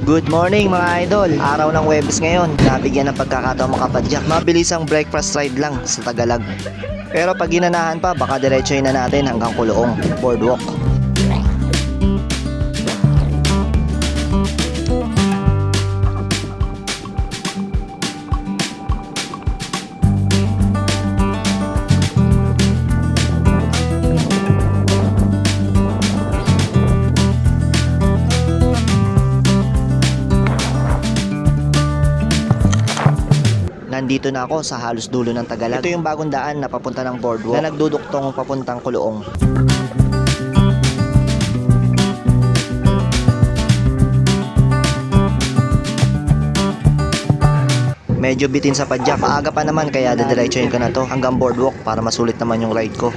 Good morning mga idol. Araw ng Huwebes ngayon. Nabigyan ng pagkakataon makapadyak. Mabilis ang breakfast ride lang sa Tagalog. Pero pag ginanahan pa, baka diretsohin na natin hanggang Kuloong Boardwalk. Nandito na ako sa halos dulo ng Tagalog. Ito yung bagong daan na papunta ng boardwalk na nagduduktong papuntang Kuloong. Medyo bitin sa padyak. Maaga pa naman kaya didiretsuhin ko na to hanggang boardwalk para masulit naman yung ride ko.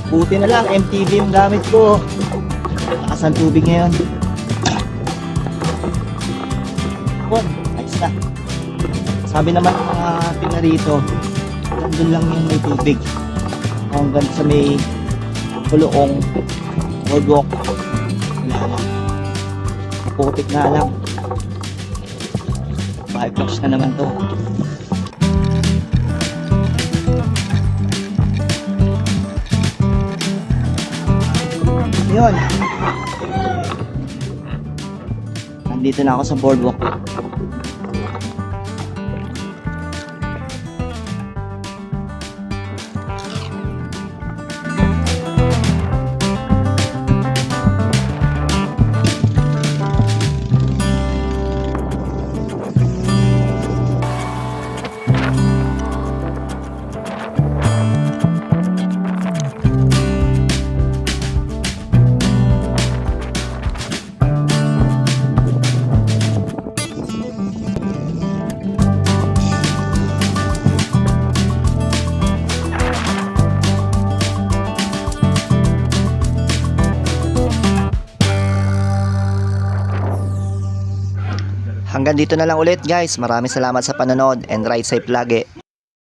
Buti na lang, MTV yung gamit ko. Lakas ng tubig ngayon. Bon, ayos na. Sabi naman ng mga tina rito, nandun lang yung may tubig. Hanggang sa may Kuloong Boardwalk. Wala lang. Putik nga lang. 5 blocks na naman to. Yun. Nandito na ako sa boardwalk. Hanggang dito na lang ulit guys. Maraming salamat sa panonood and ride safe lagi.